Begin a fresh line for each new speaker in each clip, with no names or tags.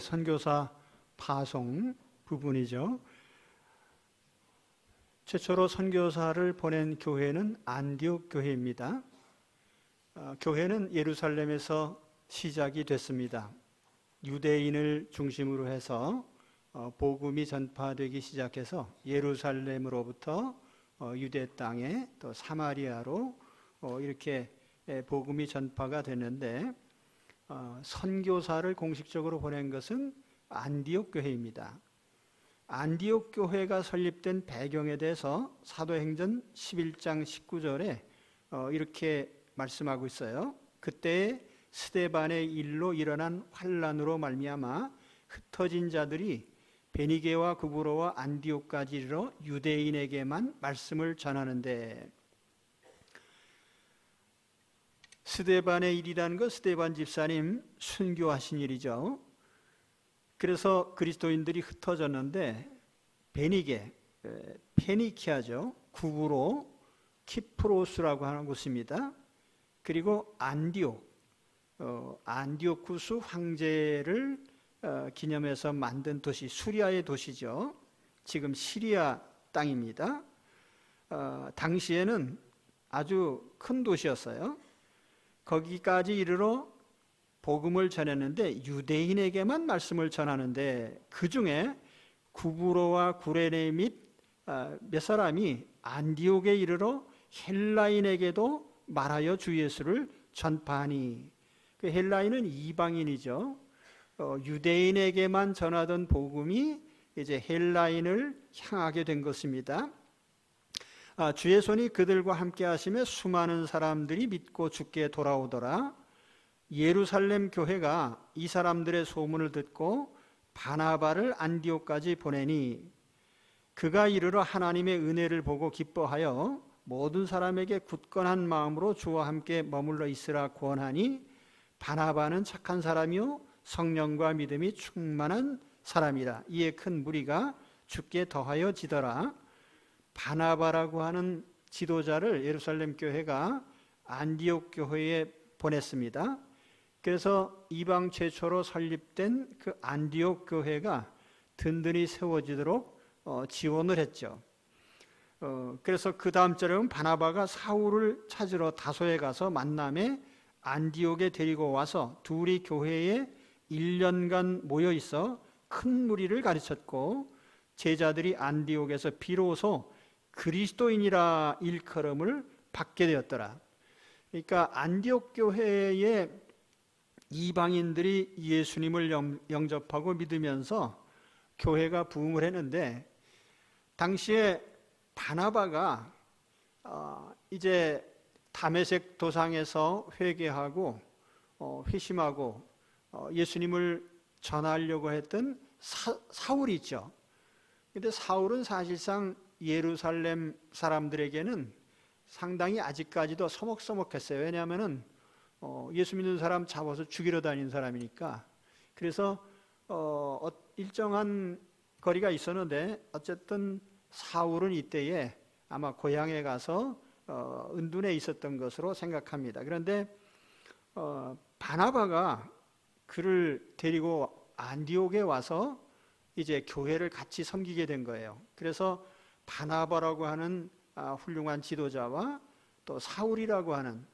선교사 파송 부분이죠. 최초로 선교사를 보낸 교회는 안디옥 교회입니다. 교회는 예루살렘에서 시작이 됐습니다. 유대인을 중심으로 해서 복음이 전파되기 시작해서 예루살렘으로부터 유대 땅에 또 사마리아로 이렇게 복음이 전파가 됐는데, 선교사를 공식적으로 보낸 것은 안디옥 교회입니다. 안디옥 교회가 설립된 배경에 대해서 사도행전 11장 19절에 이렇게 말씀하고 있어요. 그때 스데반의 일로 일어난 환난으로 말미암아 흩어진 자들이 베니게와 구브로와 안디옥까지 이르러 유대인에게만 말씀을 전하는데, 스데반의 일이라는 것, 스데반 집사님 순교하신 일이죠. 그래서 그리스도인들이 흩어졌는데, 베니게, 페니키아죠. 구브로, 키프로스라고 하는 곳입니다. 그리고 안디옥, 안디오쿠스 황제를 기념해서 만든 도시, 수리아의 도시죠. 지금 시리아 땅입니다. 당시에는 아주 큰 도시였어요. 거기까지 이르러 복음을 전했는데 유대인에게만 말씀을 전하는데, 그 중에 구브로와 구레네 및 몇 사람이 안디옥에 이르러 헬라인에게도 말하여 주 예수를 전파하니, 그 헬라인은 이방인이죠. 유대인에게만 전하던 복음이 이제 헬라인을 향하게 된 것입니다. 주의 손이 그들과 함께 하시며 수많은 사람들이 믿고 주께 돌아오더라. 예루살렘 교회가 이 사람들의 소문을 듣고 바나바를 안디옥까지 보내니, 그가 이르러 하나님의 은혜를 보고 기뻐하여 모든 사람에게 굳건한 마음으로 주와 함께 머물러 있으라 권하니, 바나바는 착한 사람이요 성령과 믿음이 충만한 사람이라. 이에 큰 무리가 주께 더하여 지더라. 바나바라고 하는 지도자를 예루살렘 교회가 안디옥 교회에 보냈습니다. 그래서 이방 최초로 설립된 그 안디옥 교회가 든든히 세워지도록 지원을 했죠. 그래서 그 다음 절에 보면 바나바가 사울을 찾으러 다소에 가서 만남에 안디옥에 데리고 와서 둘이 교회에 1년간 모여 있어 큰 무리를 가르쳤고, 제자들이 안디옥에서 비로소 그리스도인이라 일컬음을 받게 되었더라. 그러니까 안디옥 교회에 이방인들이 예수님을 영접하고 믿으면서 교회가 부흥을 했는데, 당시에 바나바가 이제 다메섹 도상에서 회개하고 회심하고 예수님을 전하려고 했던 사울이 있죠. 근데 사울은 사실상 예루살렘 사람들에게는 상당히 아직까지도 서먹서먹했어요. 왜냐하면은 예수 믿는 사람 잡아서 죽이러 다니는 사람이니까. 그래서 일정한 거리가 있었는데, 어쨌든 사울은 이때에 아마 고향에 가서 은둔해 있었던 것으로 생각합니다. 그런데 바나바가 그를 데리고 안디옥에 와서 이제 교회를 같이 섬기게 된 거예요. 그래서 바나바라고 하는 훌륭한 지도자와 또 사울이라고 하는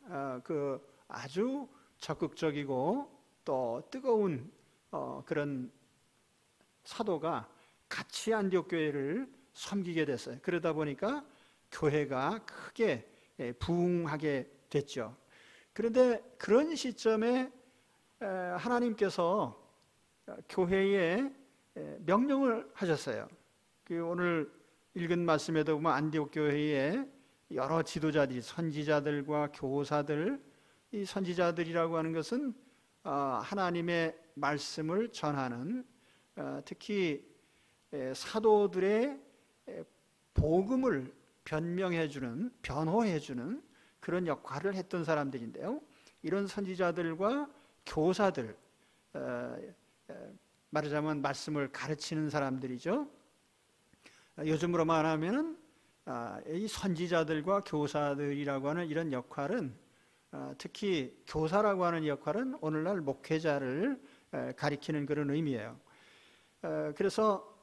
그 아주 적극적이고 또 뜨거운 그런 사도가 같이 안디옥 교회를 섬기게 됐어요. 그러다 보니까 교회가 크게 부흥하게 됐죠. 그런데 그런 시점에 하나님께서 교회에 명령을 하셨어요. 오늘 읽은 말씀에도 보면 안디옥 교회에 여러 지도자들이, 선지자들과 교사들, 이 선지자들이라고 하는 것은 하나님의 말씀을 전하는, 특히 사도들의 복음을 변명해주는, 변호해주는 그런 역할을 했던 사람들인데요. 이런 선지자들과 교사들, 말하자면 말씀을 가르치는 사람들이죠. 요즘으로 말하면 이 선지자들과 교사들이라고 하는 이런 역할은, 특히 교사라고 하는 역할은 오늘날 목회자를 가리키는 그런 의미예요. 그래서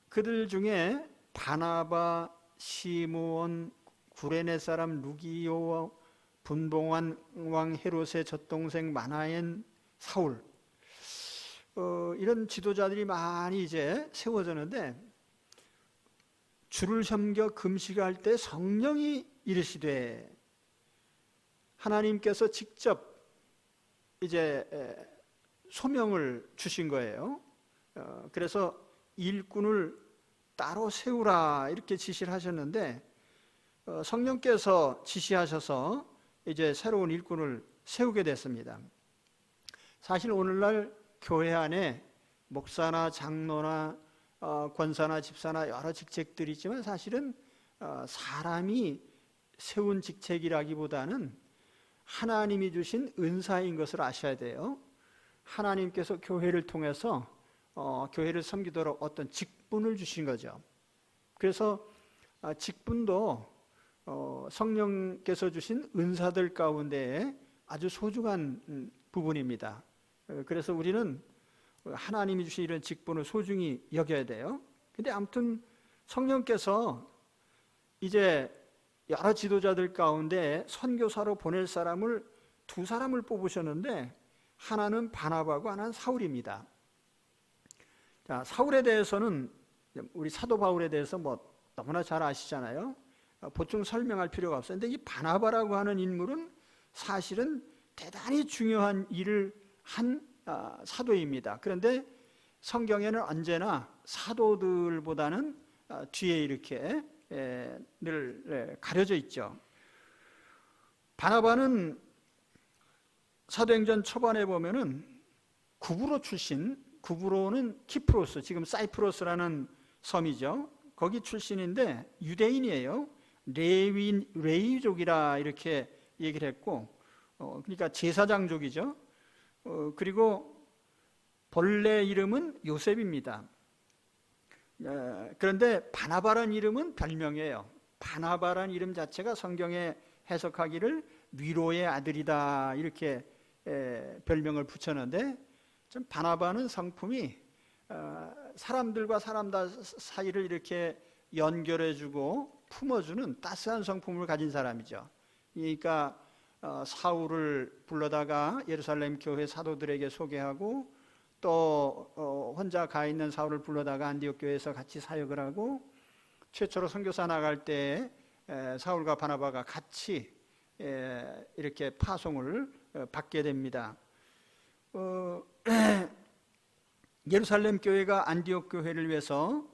그들 중에 바나바, 시므온, 구레네 사람 루기오, 분봉한 왕 헤롯의 젖동생 마나엔, 사울, 이런 지도자들이 많이 이제 세워졌는데, 주를 섬겨 금식할 때 성령이 이르시되, 하나님께서 직접 이제 소명을 주신 거예요. 그래서 일꾼을 따로 세우라 이렇게 지시를 하셨는데, 성령께서 지시하셔서 이제 새로운 일꾼을 세우게 됐습니다. 사실 오늘날 교회 안에 목사나 장로나 권사나 집사나 여러 직책들이 있지만, 사실은 사람이 세운 직책이라기보다는 하나님이 주신 은사인 것을 아셔야 돼요. 하나님께서 교회를 통해서 교회를 섬기도록 어떤 직분을 주신 거죠. 그래서 직분도 성령께서 주신 은사들 가운데 아주 소중한 부분입니다. 그래서 우리는 하나님이 주신 이런 직분을 소중히 여겨야 돼요. 근데 아무튼 성령께서 이제 여러 지도자들 가운데 선교사로 보낼 사람을 두 사람을 뽑으셨는데, 하나는 바나바고 하나는 사울입니다. 자, 사울에 대해서는 우리 사도 바울에 대해서 뭐 너무나 잘 아시잖아요. 보충 설명할 필요가 없어요. 근데 이 바나바라고 하는 인물은 사실은 대단히 중요한 일을 한 사도입니다. 그런데 성경에는 언제나 사도들보다는 뒤에 이렇게 늘 가려져 있죠. 바나바는 사도행전 초반에 보면은 구브로 출신, 구브로는 키프로스, 지금 사이프러스라는 섬이죠. 거기 출신인데 유대인이에요. 레위족이라 이렇게 얘기를 했고, 그러니까 제사장족이죠. 그리고 본래 이름은 요셉입니다. 그런데 바나바라는 이름은 별명이에요. 바나바라는 이름 자체가 성경에 해석하기를 위로의 아들이다 이렇게 별명을 붙였는데, 좀 바나바는 성품이 사람들과 사람들 사이를 이렇게 연결해주고 품어주는 따스한 성품을 가진 사람이죠. 그러니까 사울을 불러다가 예루살렘 교회 사도들에게 소개하고, 또 혼자 가 있는 사울을 불러다가 안디옥 교회에서 같이 사역을 하고, 최초로 선교사 나갈 때 사울과 바나바가 같이 이렇게 파송을 받게 됩니다. 예루살렘 교회가 안디옥 교회를 위해서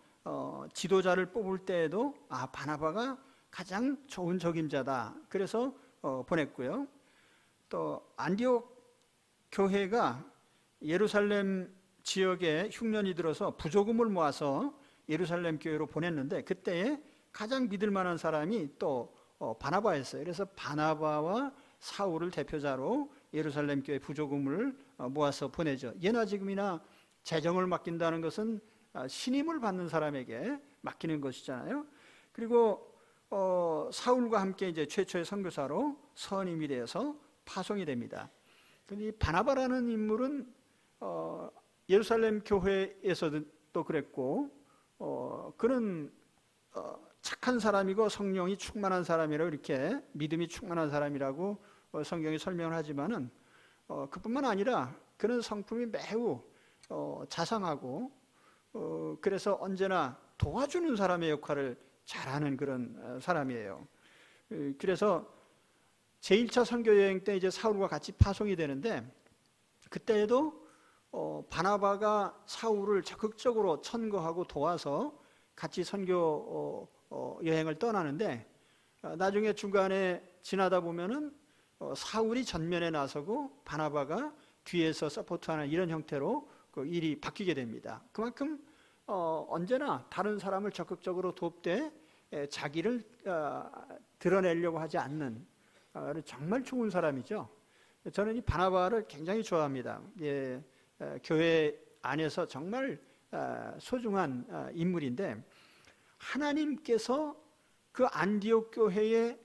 지도자를 뽑을 때에도 바나바가 가장 좋은 적임자다. 그래서 보냈고요. 또 안디옥 교회가 예루살렘 지역에 흉년이 들어서 부조금을 모아서 예루살렘 교회로 보냈는데, 그때에 가장 믿을 만한 사람이 또 바나바였어요. 그래서 바나바와 사울을 대표자로 예루살렘 교회 부조금을 모아서 보내죠. 예나 지금이나 재정을 맡긴다는 것은 신임을 받는 사람에게 맡기는 것이잖아요. 그리고 사울과 함께 이제 최초의 선교사로 선임이 되어서 파송이 됩니다. 근데 이 바나바라는 인물은 예루살렘 교회에서도 또 그랬고, 그는 착한 사람이고 성령이 충만한 사람이라고, 이렇게 믿음이 충만한 사람이라고 성경이 설명을 하지만은 그뿐만 아니라 그는 성품이 매우 자상하고, 그래서 언제나 도와주는 사람의 역할을 잘하는 그런 사람이에요. 그래서 제1차 선교여행 때 이제 사울과 같이 파송이 되는데, 그때에도 바나바가 사울을 적극적으로 천거하고 도와서 같이 선교 여행을 떠나는데, 나중에 중간에 지나다 보면은 사울이 전면에 나서고 바나바가 뒤에서 서포트하는 이런 형태로 그 일이 바뀌게 됩니다. 그만큼 언제나 다른 사람을 적극적으로 돕되 자기를 드러내려고 하지 않는 정말 좋은 사람이죠. 저는 이 바나바를 굉장히 좋아합니다. 교회 안에서 정말 소중한 인물인데, 하나님께서 그 안디옥 교회에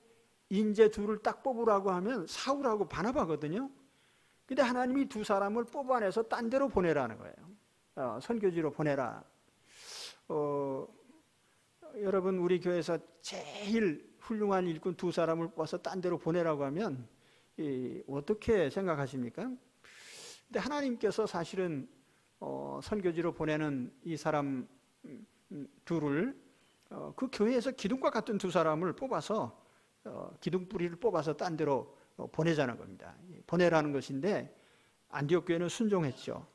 인재 둘을 딱 뽑으라고 하면 사울하고 바나바거든요. 근데 하나님이 두 사람을 뽑아내서 딴 데로 보내라는 거예요. 선교지로 보내라. 여러분, 우리 교회에서 제일 훌륭한 일꾼 두 사람을 뽑아서 딴 데로 보내라고 하면 어떻게 생각하십니까? 근데 하나님께서 사실은 선교지로 보내는 이 사람 둘을 그 교회에서 기둥과 같은 두 사람을 뽑아서 기둥뿌리를 뽑아서 딴 데로 보내자는 겁니다. 보내라는 것인데 안디옥 교회는 순종했죠.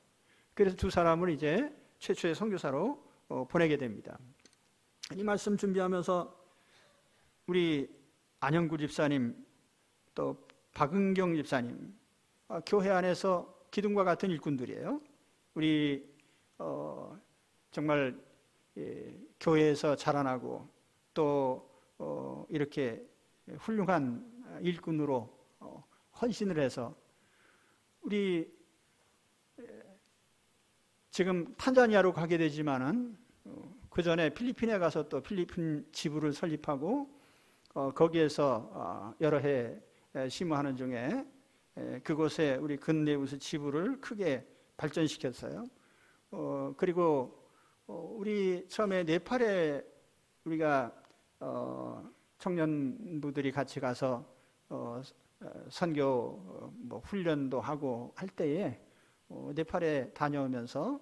그래서 두 사람을 이제 최초의 선교사로 보내게 됩니다. 이 말씀 준비하면서 우리 안영구 집사님 또 박은경 집사님 교회 안에서 기둥과 같은 일꾼들이에요. 우리 정말 교회에서 자라나고 또 이렇게 훌륭한 일꾼으로 헌신을 해서 우리 지금 탄자니아로 가게 되지만은 그 전에 필리핀에 가서 또 필리핀 지부를 설립하고 거기에서 여러 해 심호하는 중에 그곳에 우리 근네우스 지부를 크게 발전시켰어요. 그리고 우리 처음에 네팔에 우리가 청년부들이 같이 가서 선교 훈련도 하고 할 때에 네팔에 다녀오면서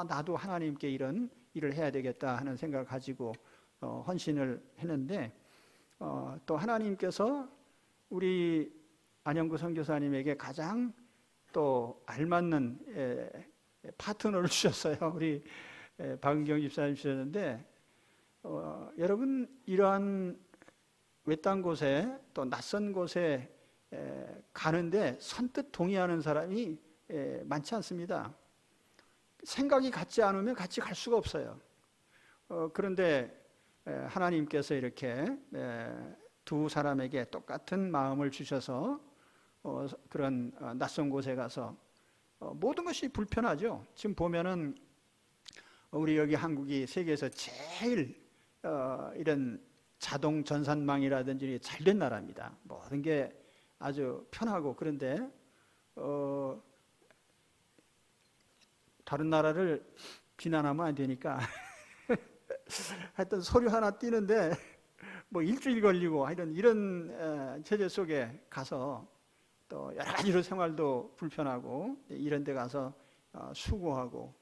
나도 하나님께 이런 일을 해야 되겠다 하는 생각을 가지고 헌신을 했는데 또 하나님께서 우리 안영구 선교사님에게 가장 또 알맞는 파트너를 주셨어요. 우리 박은경 집사님 주셨는데 여러분, 이러한 외딴 곳에 또 낯선 곳에 가는데 선뜻 동의하는 사람이 많지 않습니다. 생각이 같지 않으면 같이 갈 수가 없어요. 그런데 하나님께서 이렇게 두 사람에게 똑같은 마음을 주셔서 그런 낯선 곳에 가서 모든 것이 불편하죠. 지금 보면은 우리 여기 한국이 세계에서 제일 이런 자동 전산망이라든지 잘된 나라입니다. 모든 게 아주 편하고. 그런데 다른 나라를 비난하면 안 되니까 하여튼 서류 하나 띄는데 뭐 일주일 걸리고 이런 체제 속에 가서 또 여러 가지로 생활도 불편하고 이런 데 가서 수고하고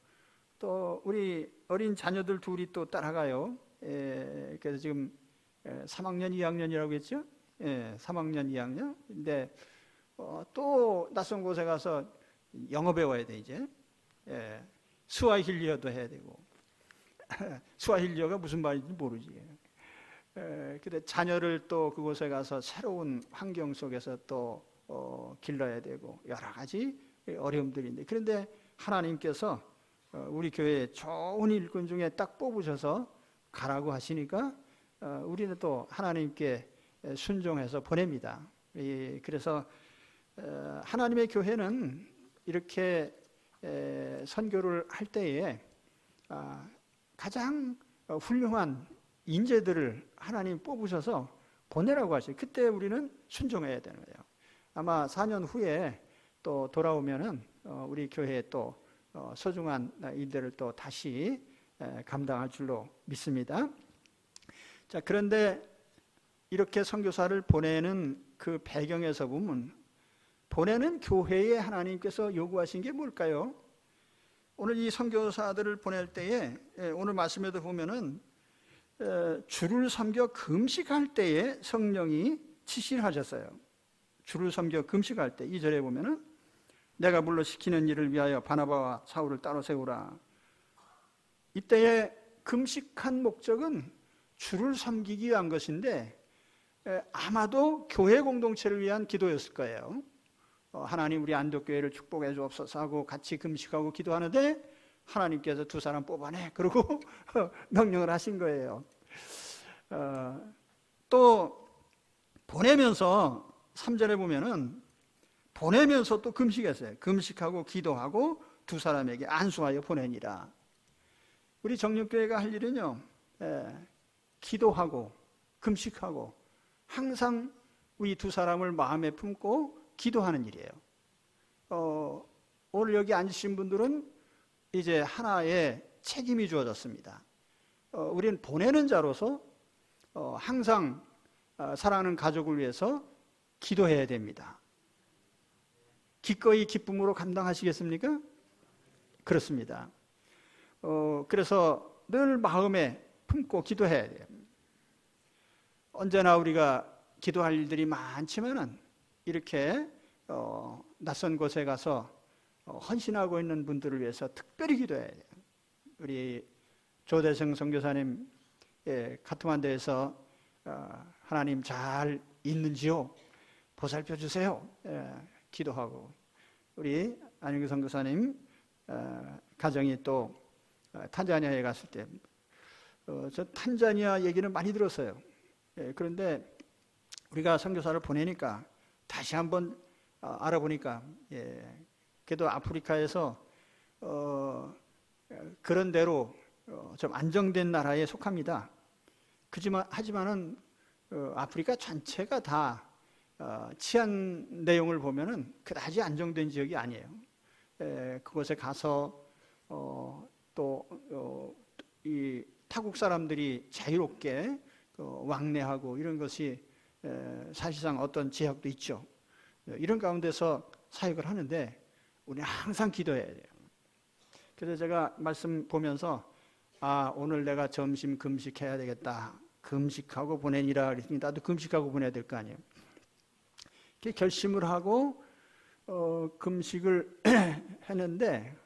또 우리 어린 자녀들 둘이 또 따라가요. 그래서 지금 3학년, 2학년이라고 했죠? 3학년, 2학년. 근데 또 낯선 곳에 가서 영어 배워야 돼, 이제. 스와힐리어도 해야 되고. 스와힐리어가 무슨 말인지 모르지. 근데 자녀를 또 그곳에 가서 새로운 환경 속에서 또 길러야 되고 여러 가지 어려움들인데, 그런데 하나님께서 우리 교회에 좋은 일꾼 중에 딱 뽑으셔서 가라고 하시니까 우리는 또 하나님께 순종해서 보냅니다. 그래서 하나님의 교회는 이렇게 선교를 할 때에 가장 훌륭한 인재들을 하나님 뽑으셔서 보내라고 하셔요. 그때 우리는 순종해야 되는 거예요. 아마 4년 후에 또 돌아오면은 우리 교회에 또 소중한 일들을 또 다시 감당할 줄로 믿습니다. 자, 그런데 이렇게 선교사를 보내는 그 배경에서 보면 보내는 교회에 하나님께서 요구하신 게 뭘까요? 오늘 이 선교사들을 보낼 때에 오늘 말씀에도 보면은 주를 섬겨 금식할 때에 성령이 지시를 하셨어요. 주를 섬겨 금식할 때 2절에 보면은 내가 물러 시키는 일을 위하여 바나바와 사울을 따로 세우라. 이때에 금식한 목적은 주를 섬기기 위한 것인데 아마도 교회 공동체를 위한 기도였을 거예요. 하나님 우리 안독교회를 축복해 주옵소서 하고 같이 금식하고 기도하는데 하나님께서 두 사람 뽑아내 그러고 명령을 하신 거예요. 또 보내면서 3절에 보면은 보내면서 또 금식했어요. 금식하고 기도하고 두 사람에게 안수하여 보내니라. 우리 정육교회가 할 일은요, 기도하고 금식하고 항상 우리 두 사람을 마음에 품고 기도하는 일이에요. 오늘 여기 앉으신 분들은 이제 하나의 책임이 주어졌습니다. 우리는 보내는 자로서 항상 사랑하는 가족을 위해서 기도해야 됩니다. 기꺼이 기쁨으로 감당하시겠습니까? 그렇습니다. 그래서 늘 마음에 품고 기도해야 돼요. 언제나 우리가 기도할 일들이 많지만은 이렇게 낯선 곳에 가서 헌신하고 있는 분들을 위해서 특별히 기도해야 돼요. 우리 조대성 선교사님 카트만두에서 하나님 잘 있는지요? 보살펴 주세요. 기도하고 우리 안영규 선교사님 가정이 또 탄자니아에 갔을 때 저 탄자니아 얘기는 많이 들었어요. 그런데 우리가 선교사를 보내니까 다시 한번 알아보니까 그래도 아프리카에서 그런 대로 좀 안정된 나라에 속합니다. 하지만은 아프리카 전체가 다 치안 내용을 보면은 그다지 안정된 지역이 아니에요. 그곳에 가서 또 이 타국 사람들이 자유롭게 왕래하고 이런 것이 사실상 어떤 제약도 있죠. 이런 가운데서 사역을 하는데 우리는 항상 기도해야 돼요. 그래서 제가 말씀 보면서 오늘 내가 점심 금식해야 되겠다. 금식하고 보내니라 그랬으니 나도 금식하고 보내야 될 거 아니에요. 이렇게 결심을 하고 금식을 했는데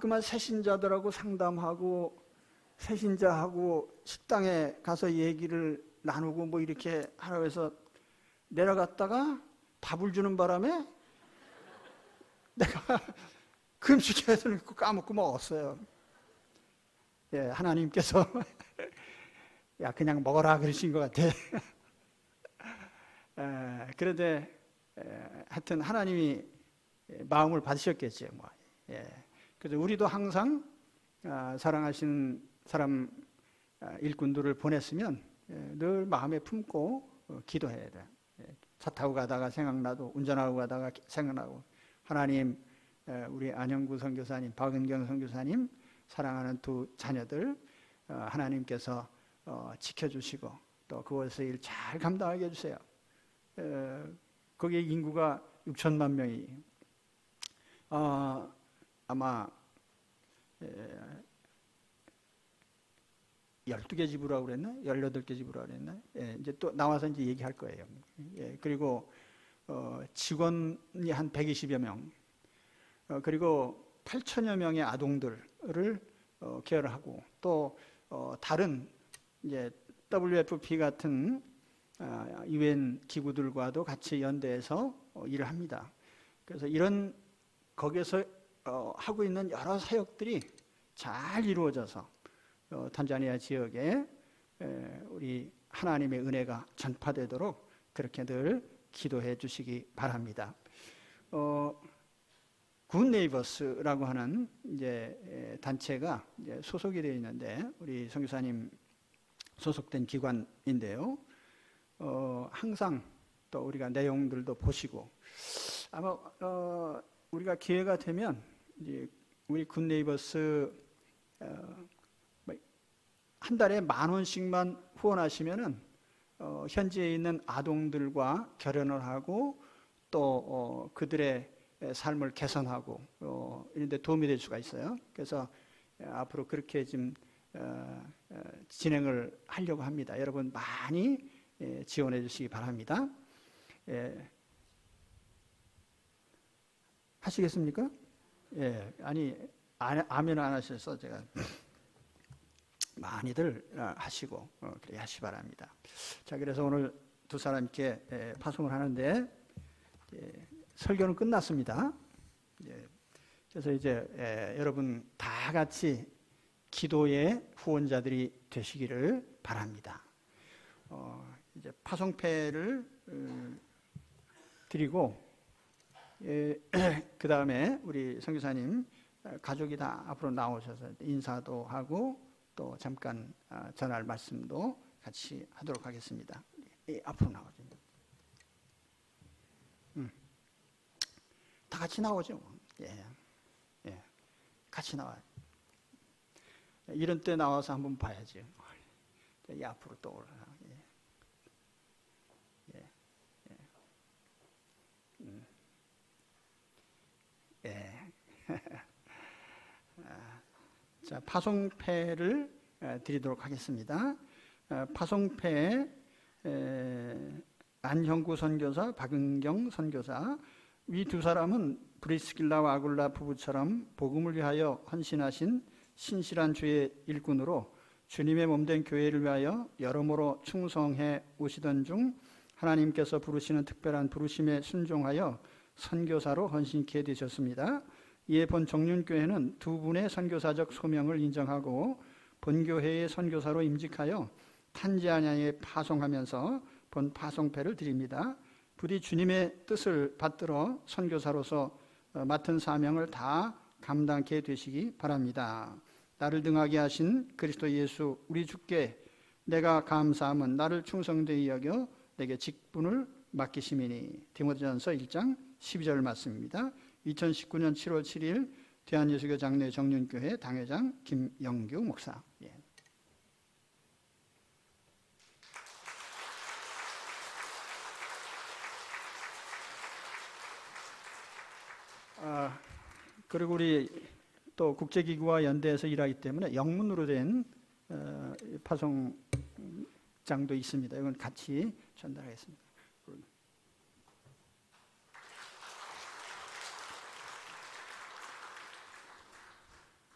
그만 새신자들하고 상담하고 새신자하고 식당에 가서 얘기를 나누고 뭐 이렇게 하라고 해서 내려갔다가 밥을 주는 바람에 내가 금식해야 되는 거 까먹고 먹었어요. 하나님께서 야 그냥 먹어라 그러신 것 같아. 그런데 하여튼 하나님이 마음을 받으셨겠죠. 뭐. 그래서 우리도 항상 사랑하시는 사람 일꾼들을 보냈으면 늘 마음에 품고 기도해야 돼. 차 타고 가다가 생각나도 운전하고 가다가 생각나고 하나님 우리 안영구 선교사님, 박은경 선교사님 사랑하는 두 자녀들 하나님께서 지켜주시고 또 그곳에서 일 잘 감당하게 해주세요. 거기에 인구가 6천만 명이 아마 12개 지부라고 그랬나? 18개 지부라고 그랬나? 이제 또 나와서 이제 얘기할 거예요. 그리고 직원이 한 120여 명, 그리고 8천여 명의 아동들을 케어하고 또 다른 이제 WFP 같은 UN 기구들과도 같이 연대해서 일을 합니다. 그래서 이런 거기에서 하고 있는 여러 사역들이 잘 이루어져서 탄자니아 지역에 우리 하나님의 은혜가 전파되도록 그렇게 늘 기도해 주시기 바랍니다. 굿 네이버스라고 하는 이제 단체가 이제 소속이 되어 있는데 우리 선교사님 소속된 기관인데요. 항상 또 우리가 내용들도 보시고 아마 우리가 기회가 되면 이제 우리 굿 네이버스 한 달에 10,000원씩만 후원하시면은 현지에 있는 아동들과 결연을 하고 또 그들의 삶을 개선하고 이런 데 도움이 될 수가 있어요. 그래서 앞으로 그렇게 좀 진행을 하려고 합니다. 여러분 많이 지원해 주시기 바랍니다. 하시겠습니까? 아니 아멘 안 하셔서 제가 많이들 하시고 그렇게 하시기 바랍니다. 자, 그래서 오늘 두 사람께 파송을 하는데 설교는 끝났습니다. 그래서 이제 여러분 다 같이 기도의 후원자들이 되시기를 바랍니다. 이제 파송패를 드리고 그 다음에 우리 선교사님 가족이 다 앞으로 나오셔서 인사도 하고 또 잠깐 전할 말씀도 같이 하도록 하겠습니다. 앞으로 나오죠. 다 같이 나오죠. 예, 예, 같이 나와요. 이런 때 나와서 한번 봐야죠. 이 앞으로 또 올라. 예, 예, 예. 자, 파송패를 드리도록 하겠습니다. 파송패 안형구 선교사, 박은경 선교사, 이 두 사람은 브리스길라와 아굴라 부부처럼 복음을 위하여 헌신하신 신실한 주의 일꾼으로 주님의 몸된 교회를 위하여 여러모로 충성해 오시던 중 하나님께서 부르시는 특별한 부르심에 순종하여 선교사로 헌신케 되셨습니다. 이에 본 정륜교회는 두 분의 선교사적 소명을 인정하고 본교회의 선교사로 임직하여 탄자니아에 파송하면서 본 파송패를 드립니다. 부디 주님의 뜻을 받들어 선교사로서 맡은 사명을 다 감당케 되시기 바랍니다. 나를 등하게 하신 그리스도 예수 우리 주께 내가 감사함은 나를 충성되이 여겨 내게 직분을 맡기심이니. 디모데전서 1장 12절 말씀입니다. 2019년 7월 7일 대한예수교 장례 정륜교회 당회장 김영규 목사. 예. 그리고 우리 또 국제기구와 연대해서 일하기 때문에 영문으로 된 파송장도 있습니다. 이건 같이 전달하겠습니다.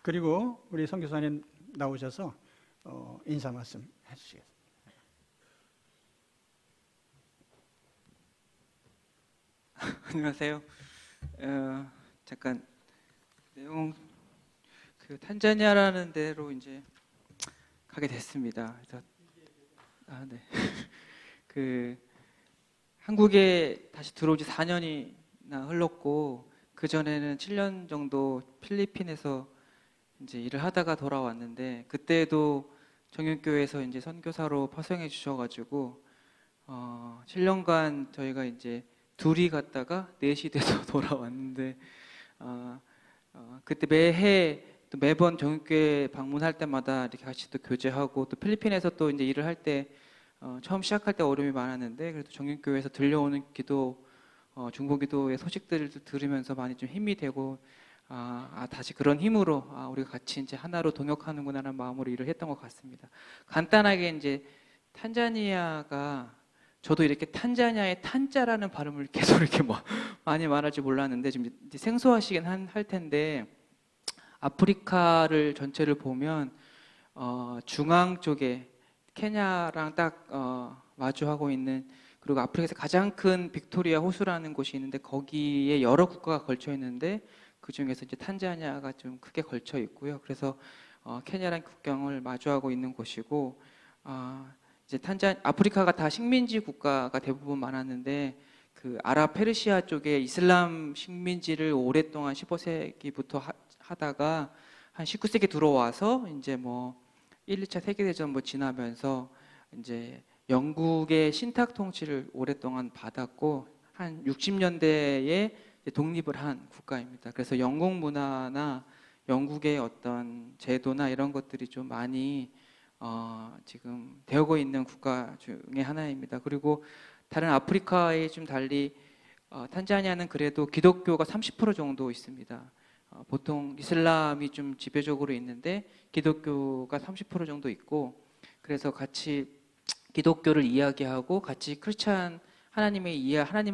그리고 우리 선교사님 나오셔서 인사 말씀 해주시겠습니다.
안녕하세요. 잠깐 내용 탄자니아라는 데로 이제 가게 됐습니다. 그래서 네. 한국에 다시 들어온 지 4년이나 흘렀고 그 전에는 7년 정도 필리핀에서 이제 일을 하다가 돌아왔는데 그때도 정윤교회에서 이제 선교사로 파송해 주셔가지고 7년간 저희가 이제 둘이 갔다가 넷이 돼서 돌아왔는데 그때 매해 또 매번 정육교회 방문할 때마다 이렇게 같이 또 교제하고 또 필리핀에서 또 이제 일을 할 때 처음 시작할 때 어려움이 많았는데 그래도 정육교회에서 들려오는 기도 중보기도의 소식들을 들으면서 많이 좀 힘이 되고 다시 그런 힘으로 우리가 같이 이제 하나로 동역하는구나라는 마음으로 일을 했던 것 같습니다. 간단하게 이제 탄자니아가 저도 이렇게 탄자니아의 탄자라는 발음을 계속 이렇게 많이 말할 줄 몰랐는데 좀 이제 생소하시긴 할 텐데 아프리카를 전체를 보면 중앙 쪽에 케냐랑 딱 마주하고 있는 그리고 아프리카에서 가장 큰 빅토리아 호수라는 곳이 있는데 거기에 여러 국가가 걸쳐 있는데 그 중에서 이제 탄자니아가 좀 크게 걸쳐 있고요. 그래서 케냐랑 국경을 마주하고 있는 곳이고 이제 아프리카가 다 식민지 국가가 대부분 많았는데 그 아랍페르시아 쪽에 이슬람 식민지를 오랫동안 15세기부터 하다가 한 19세기 들어와서 이제 1, 2차 세계대전 지나면서 이제 영국의 신탁 통치를 오랫동안 받았고 한 60년대에 독립을 한 국가입니다. 그래서 영국 문화나 영국의 어떤 제도나 이런 것들이 좀 많이 지금 되어고 있는 국가 중에 하나입니다. 그리고 다른 아프리카에 좀 달리 탄자니아는 그래도 기독교가 30% 정도 있습니다. 보통 이슬람이 좀 지배적으로 있는데 기독교가 30% 정도 있고 그래서 같이 기독교를 이야기하고 같이 하나님을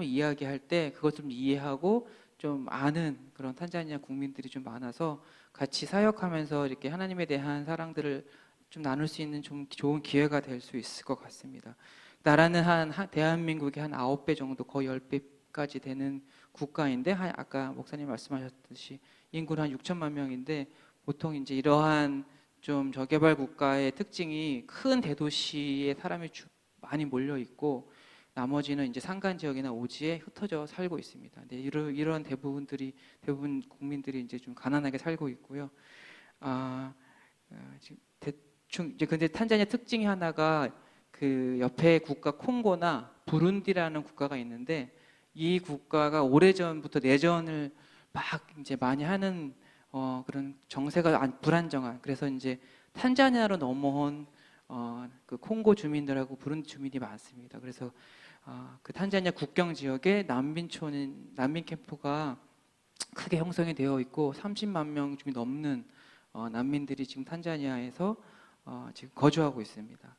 이야기할 때 그것 좀 이해하고 좀 아는 그런 탄자니아 국민들이 좀 많아서 같이 사역하면서 이렇게 하나님에 대한 사랑들을 좀 나눌 수 있는 좀 좋은 기회가 될 수 있을 것 같습니다. 나라는 대한민국의 한 9배 정도 거의 10배까지 되는 국가인데 아까 목사님 말씀하셨듯이 인구는 한 6천만 명인데 보통 이제 이러한 좀 저개발 국가의 특징이 큰 대도시에 사람이 많이 몰려 있고 나머지는 이제 산간 지역이나 오지에 흩어져 살고 있습니다. 근데 이런 대부분 국민들이 이제 좀 가난하게 살고 있고요. 지금 대충 이제 근데 탄자니아 특징이 하나가 그 옆에 국가 콩고나 부룬디라는 국가가 있는데 이 국가가 오래전부터 내전을 막 이제 많이 하는 그런 정세가 불안정한, 그래서 이제 탄자니아로 넘어온 그 콩고 주민들하고 부룬디 주민이 많습니다. 그래서 그 탄자니아 국경 지역에 난민 캠프가 크게 형성이 되어 있고 30만 명 좀 넘는 난민들이 지금 탄자니아에서 지금 거주하고 있습니다.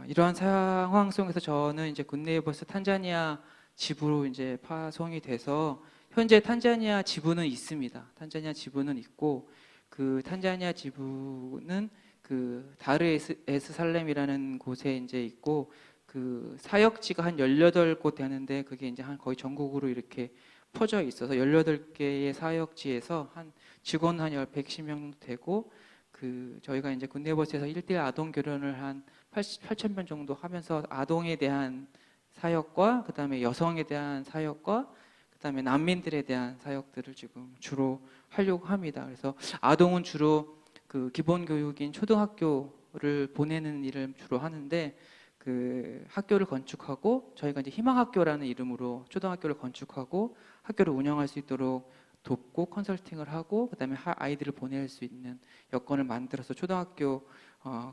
이러한 상황 속에서 저는 이제 굿네이버스 탄자니아 지부로 이제 파송이 돼서 현재 탄자니아 지부는 있습니다. 탄자니아 지부는 있고 그 탄자니아 지부는 그 다르에스 살렘이라는 곳에 이제 있고 그 사역지가 한 18곳 되는데 그게 이제 한 거의 전국으로 이렇게 퍼져 있어서 18개의 사역지에서 한 직원 한 110명 정도 되고 그 저희가 이제 굿네이버스에서 1대1 아동 교련을 한 8,000명 정도 하면서 아동에 대한 사역과 그다음에 여성에 대한 사역과 그다음에 난민들에 대한 사역들을 지금 주로 하려고 합니다. 그래서 아동은 주로 그 기본 교육인 초등학교를 보내는 일을 주로 하는데 그 학교를 건축하고 저희가 이제 희망학교라는 이름으로 초등학교를 건축하고 학교를 운영할 수 있도록 돕고 컨설팅을 하고 그다음에 아이들을 보낼 수 있는 여건을 만들어서 초등학교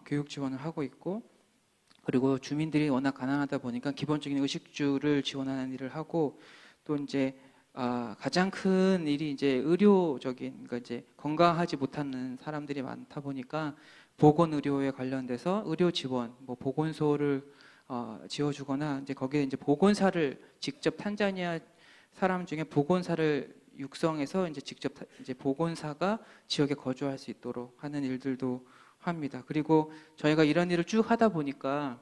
교육 지원을 하고 있고 그리고 주민들이 워낙 가난하다 보니까 기본적인 의식주를 지원하는 일을 하고 또 이제 가장 큰 일이 이제 의료적인 그러니까 이제 건강하지 못하는 사람들이 많다 보니까 보건 의료에 관련돼서 의료 지원, 뭐 보건소를 지어주거나 이제 거기에 이제 보건사를 직접 탄자니아 사람 중에 보건사를 육성해서 이제 직접 이제 보건사가 지역에 거주할 수 있도록 하는 일들도 합니다. 그리고 저희가 이런 일을 쭉 하다 보니까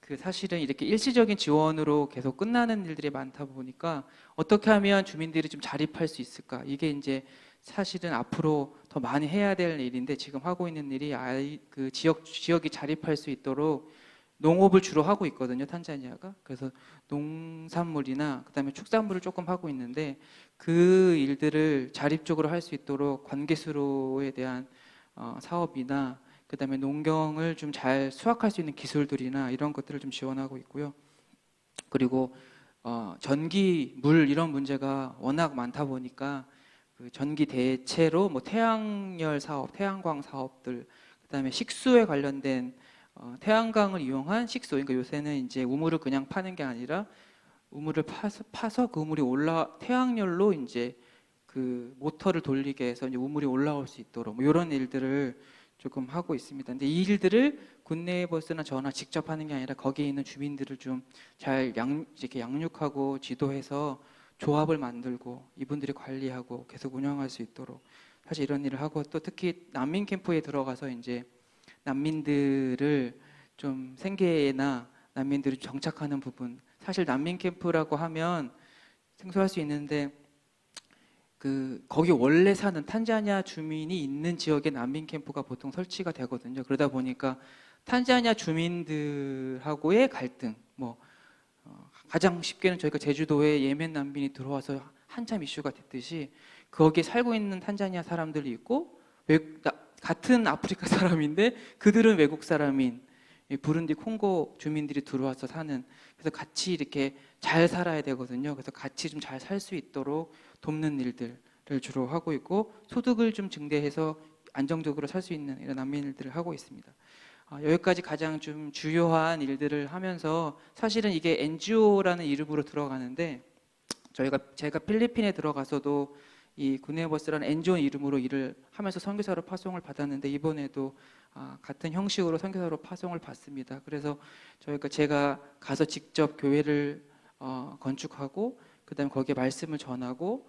그 사실은 이렇게 일시적인 지원으로 계속 끝나는 일들이 많다 보니까 어떻게 하면 주민들이 좀 자립할 수 있을까? 이게 이제 사실은 앞으로 더 많이 해야 될 일인데 지금 하고 있는 일이 그 지역이 자립할 수 있도록 농업을 주로 하고 있거든요, 탄자니아가. 그래서 농산물이나 그다음에 축산물을 조금 하고 있는데 그 일들을 자립적으로 할 수 있도록 관계수로에 대한 사업이나 그다음에 농경을 좀 잘 수확할 수 있는 기술들이나 이런 것들을 좀 지원하고 있고요. 그리고 전기, 물 이런 문제가 워낙 많다 보니까 그 전기 대체로 뭐 태양열 사업, 태양광 사업들, 그다음에 식수에 관련된 태양광을 이용한 식수. 그러니까 요새는 이제 우물을 그냥 파는 게 아니라 우물을 파서 그 우물이 태양열로 이제 그 모터를 돌리게 해서 이제 우물이 올라올 수 있도록 뭐 이런 일들을 조금 하고 있습니다. 근데 이 일들을 굿네이버스나 저나 직접 하는 게 아니라 거기에 있는 주민들을 좀 잘 이렇게 양육하고 지도해서 조합을 만들고 이분들이 관리하고 계속 운영할 수 있도록 사실 이런 일을 하고 또 특히 난민 캠프에 들어가서 이제 난민들을 좀 생계나 난민들이 정착하는 부분 사실 난민 캠프라고 하면 생소할 수 있는데 그 거기 원래 사는 탄자니아 주민이 있는 지역에 난민 캠프가 보통 설치가 되거든요. 그러다 보니까 탄자니아 주민들하고의 갈등, 뭐 가장 쉽게는 저희가 제주도에 예멘 난민이 들어와서 한참 이슈가 됐듯이 거기에 살고 있는 탄자니아 사람들이 있고 같은 아프리카 사람인데 그들은 외국 사람인 부룬디 콩고 주민들이 들어와서 사는 그래서 같이 이렇게 잘 살아야 되거든요. 그래서 같이 좀 잘 살 수 있도록 돕는 일들을 주로 하고 있고 소득을 좀 증대해서 안정적으로 살 수 있는 이런 난민 일들을 하고 있습니다. 여기까지 가장 좀 주요한 일들을 하면서 사실은 이게 NGO라는 이름으로 들어가는데 제가 필리핀에 들어가서도 이 굿네이버스라는 NGO 이름으로 일을 하면서 선교사로 파송을 받았는데 이번에도 같은 형식으로 선교사로 파송을 받습니다. 그래서 제가 가서 직접 교회를 건축하고 그다음에 거기에 말씀을 전하고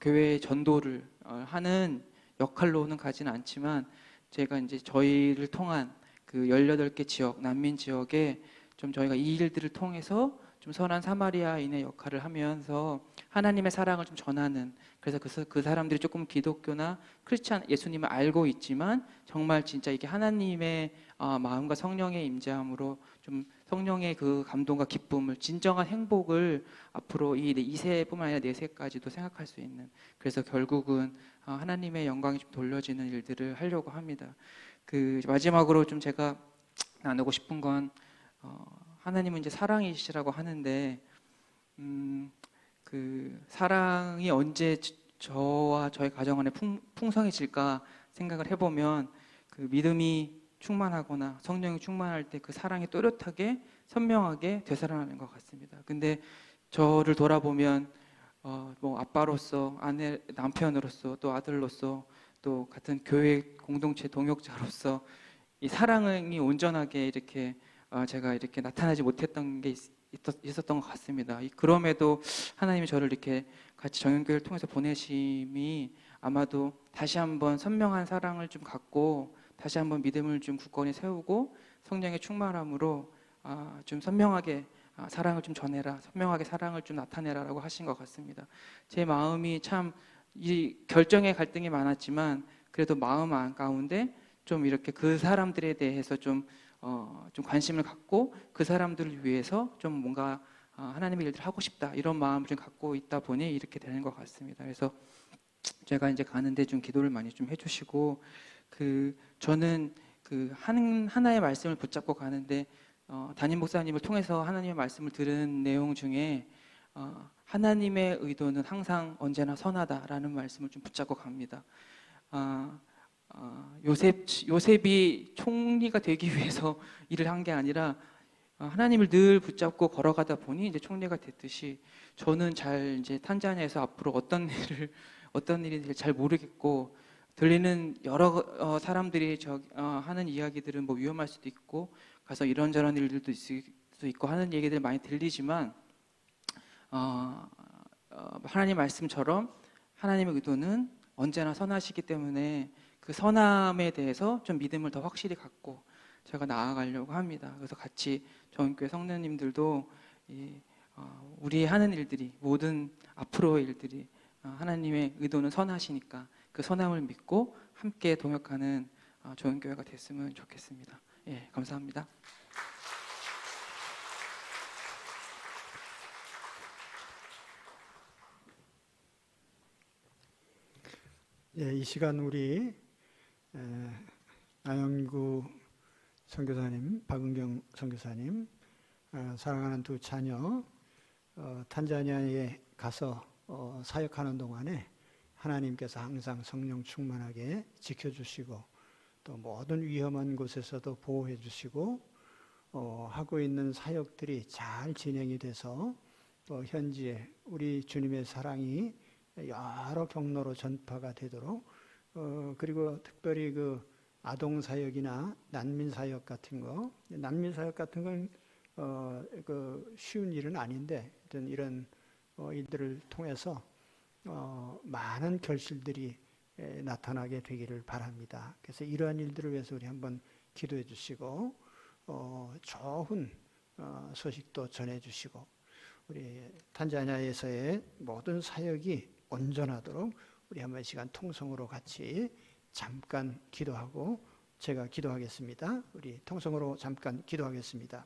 교회 전도를 하는 역할로는 가지는 않지만 제가 이제 저희를 통한 그 18개 지역 난민 지역에 좀 저희가 이 일들을 통해서 좀 선한 사마리아인의 역할을 하면서 하나님의 사랑을 좀 전하는 그래서 그 사람들이 조금 기독교나 크리스찬 예수님을 알고 있지만 정말 진짜 이게 하나님의 마음과 성령의 임재함으로 좀 성령의 그 감동과 기쁨을 진정한 행복을 앞으로 이 2세뿐만 아니라 4세까지도 생각할 수 있는 그래서 결국은 하나님의 영광이 좀 돌려지는 일들을 하려고 합니다. 그 마지막으로 좀 제가 나누고 싶은 건 하나님은 이제 사랑이시라고 하는데 그 사랑이 언제 저와 저의 가정 안에 풍성해질까 생각을 해보면 그 믿음이 충만하거나 성령이 충만할 때 그 사랑이 또렷하게 선명하게 되살아나는 것 같습니다. 근데 저를 돌아보면 뭐 아빠로서, 아내, 남편으로서, 또 아들로서, 또 같은 교회 공동체 동역자로서 이 사랑이 온전하게 이렇게 제가 이렇게 나타나지 못했던 게 있었던 것 같습니다. 그럼에도 하나님이 저를 이렇게 같이 정연교회를 통해서 보내심이 아마도 다시 한번 선명한 사랑을 좀 갖고 다시 한번 믿음을 좀 굳건히 세우고 성령의 충만함으로 좀 선명하게 사랑을 좀 전해라, 선명하게 사랑을 좀 나타내라라고 하신 것 같습니다. 제 마음이 참 이 결정의 갈등이 많았지만 그래도 마음 가운데 좀 이렇게 그 사람들에 대해서 좀 관심을 갖고 그 사람들을 위해서 좀 뭔가 하나님의 일들을 하고 싶다 이런 마음을 좀 갖고 있다 보니 이렇게 되는 것 같습니다. 그래서 제가 이제 가는데 좀 기도를 많이 좀 해주시고 저는 하나의 말씀을 붙잡고 가는데 담임 목사님을 통해서 하나님의 말씀을 들은 내용 중에 하나님의 의도는 항상 언제나 선하다라는 말씀을 좀 붙잡고 갑니다. 요셉이 총리가 되기 위해서 일을 한 게 아니라 하나님을 늘 붙잡고 걸어가다 보니 이제 총리가 됐듯이 저는 잘 이제 탄자니아에서 앞으로 어떤 일이 될지 잘 모르겠고 들리는 여러 사람들이 하는 이야기들은 뭐 위험할 수도 있고 가서 이런저런 일들도 있을 수 있고 하는 얘기들 많이 들리지만 하나님 말씀처럼 하나님의 의도는 언제나 선하시기 때문에 그 선함에 대해서 좀 믿음을 더 확실히 갖고 제가 나아가려고 합니다. 그래서 같이 정교회 성도님들도 우리 하는 일들이 모든 앞으로의 일들이 하나님의 의도는 선하시니까 그 선함을 믿고 함께 동역하는 좋은 교회가 됐으면 좋겠습니다. 예, 감사합니다.
예, 이 시간 우리 안영구 선교사님, 박은경 선교사님, 사랑하는 두 자녀 탄자니아에 가서 사역하는 동안에 하나님께서 항상 성령 충만하게 지켜주시고 또 모든 위험한 곳에서도 보호해 주시고 하고 있는 사역들이 잘 진행이 돼서 또 현지에 우리 주님의 사랑이 여러 경로로 전파가 되도록 그리고 특별히 그 아동 사역이나 난민 사역 같은 거, 난민 사역 같은 건 그 쉬운 일은 아닌데 하여튼 이런 일들을 통해서 많은 결실들이 나타나게 되기를 바랍니다. 그래서 이러한 일들을 위해서 우리 한번 기도해 주시고 좋은 소식도 전해 주시고 우리 탄자니아에서의 모든 사역이 온전하도록 우리 한번 시간 통성으로 같이 잠깐 기도하고 제가 기도하겠습니다. 우리 통성으로 잠깐 기도하겠습니다.